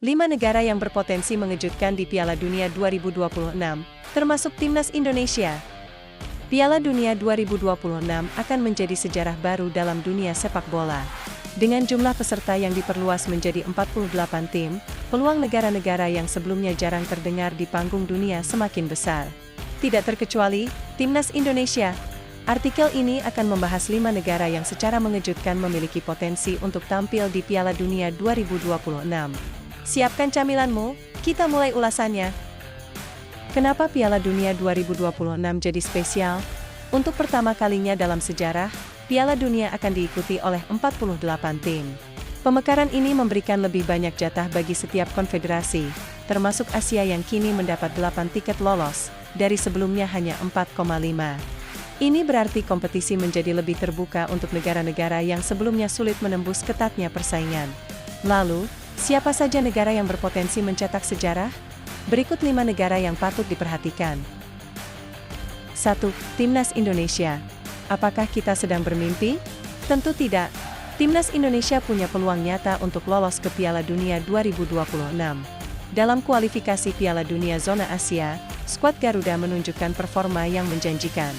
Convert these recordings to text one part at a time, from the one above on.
5 negara yang berpotensi mengejutkan di Piala Dunia 2026, termasuk Timnas Indonesia. Piala Dunia 2026 akan menjadi sejarah baru dalam dunia sepak bola. Dengan jumlah peserta yang diperluas menjadi 48 tim, peluang negara-negara yang sebelumnya jarang terdengar di panggung dunia semakin besar. Tidak terkecuali Timnas Indonesia. Artikel ini akan membahas 5 negara yang secara mengejutkan memiliki potensi untuk tampil di Piala Dunia 2026. Siapkan camilanmu, kita mulai ulasannya. Kenapa Piala Dunia 2026 jadi spesial? Untuk pertama kalinya dalam sejarah, Piala Dunia akan diikuti oleh 48 tim. Pemekaran ini memberikan lebih banyak jatah bagi setiap konfederasi, termasuk Asia yang kini mendapat 8 tiket lolos, dari sebelumnya hanya 4,5. Ini berarti kompetisi menjadi lebih terbuka untuk negara-negara yang sebelumnya sulit menembus ketatnya persaingan. Lalu, siapa saja negara yang berpotensi mencetak sejarah? Berikut 5 negara yang patut diperhatikan. 1. Timnas Indonesia. Apakah kita sedang bermimpi? Tentu tidak. Timnas Indonesia punya peluang nyata untuk lolos ke Piala Dunia 2026. Dalam kualifikasi Piala Dunia Zona Asia, skuad Garuda menunjukkan performa yang menjanjikan.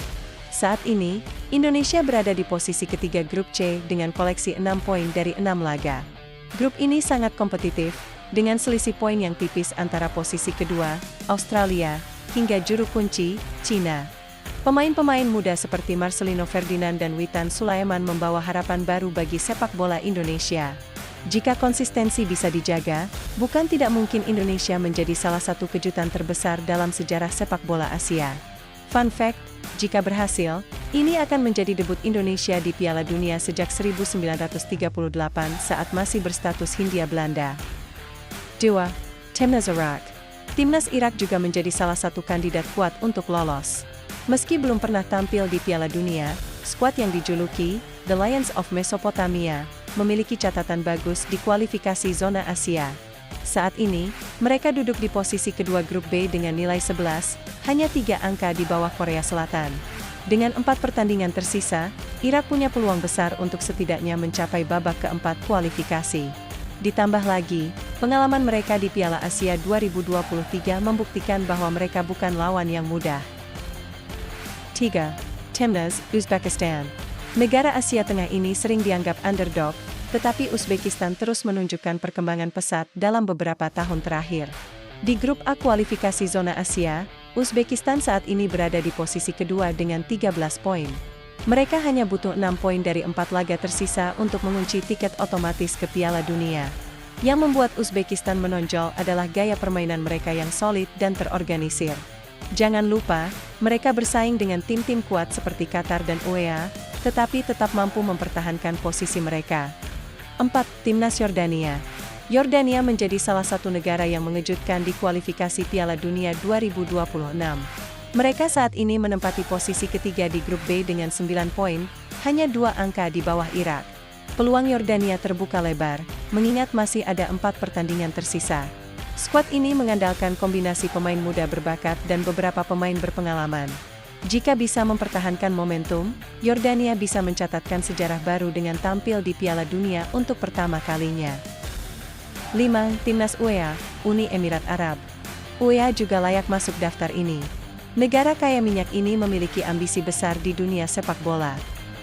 Saat ini, Indonesia berada di posisi ketiga grup C dengan koleksi 6 poin dari 6 laga. Grup ini sangat kompetitif, dengan selisih poin yang tipis antara posisi kedua, Australia, hingga juru kunci, Cina. Pemain-pemain muda seperti Marcelino Ferdinand dan Witan Sulaiman membawa harapan baru bagi sepak bola Indonesia. Jika konsistensi bisa dijaga, bukan tidak mungkin Indonesia menjadi salah satu kejutan terbesar dalam sejarah sepak bola Asia. Fun fact, jika berhasil, ini akan menjadi debut Indonesia di Piala Dunia sejak 1938 saat masih berstatus Hindia Belanda. 2. Timnas Irak. Timnas Irak juga menjadi salah satu kandidat kuat untuk lolos. Meski belum pernah tampil di Piala Dunia, skuad yang dijuluki The Lions of Mesopotamia memiliki catatan bagus di kualifikasi zona Asia. Saat ini, mereka duduk di posisi kedua grup B dengan nilai 11, hanya 3 angka di bawah Korea Selatan. Dengan 4 pertandingan tersisa, Irak punya peluang besar untuk setidaknya mencapai babak keempat kualifikasi. Ditambah lagi, pengalaman mereka di Piala Asia 2023 membuktikan bahwa mereka bukan lawan yang mudah. 3. Timnas Uzbekistan. Negara Asia Tengah ini sering dianggap underdog, tetapi Uzbekistan terus menunjukkan perkembangan pesat dalam beberapa tahun terakhir. Di grup A kualifikasi zona Asia, Uzbekistan saat ini berada di posisi kedua dengan 13 poin. Mereka hanya butuh 6 poin dari 4 laga tersisa untuk mengunci tiket otomatis ke Piala Dunia. Yang membuat Uzbekistan menonjol adalah gaya permainan mereka yang solid dan terorganisir. Jangan lupa, mereka bersaing dengan tim-tim kuat seperti Qatar dan UEA, tetapi tetap mampu mempertahankan posisi mereka. 4. Timnas Yordania. Yordania menjadi salah satu negara yang mengejutkan di kualifikasi Piala Dunia 2026. Mereka saat ini menempati posisi ketiga di grup B dengan 9 poin, hanya 2 angka di bawah Irak. Peluang Yordania terbuka lebar, mengingat masih ada 4 pertandingan tersisa. Skuad ini mengandalkan kombinasi pemain muda berbakat dan beberapa pemain berpengalaman. Jika bisa mempertahankan momentum, Yordania bisa mencatatkan sejarah baru dengan tampil di Piala Dunia untuk pertama kalinya. 5. Timnas UEA, Uni Emirat Arab. UEA juga layak masuk daftar ini. Negara kaya minyak ini memiliki ambisi besar di dunia sepak bola.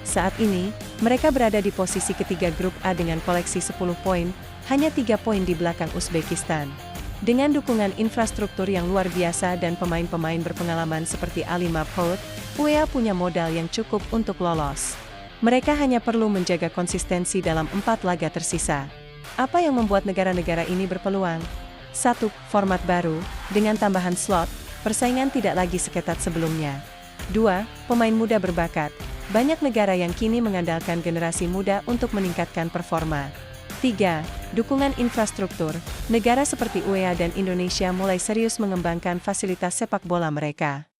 Saat ini, mereka berada di posisi ketiga grup A dengan koleksi 10 poin, hanya 3 poin di belakang Uzbekistan. Dengan dukungan infrastruktur yang luar biasa dan pemain-pemain berpengalaman seperti Ali Mabhout, UEA punya modal yang cukup untuk lolos. Mereka hanya perlu menjaga konsistensi dalam 4 laga tersisa. Apa yang membuat negara-negara ini berpeluang? 1. Format baru, dengan tambahan slot, persaingan tidak lagi seketat sebelumnya. 2. Pemain muda berbakat. Banyak negara yang kini mengandalkan generasi muda untuk meningkatkan performa. 3. Dukungan infrastruktur. Negara seperti UEA dan Indonesia mulai serius mengembangkan fasilitas sepak bola mereka.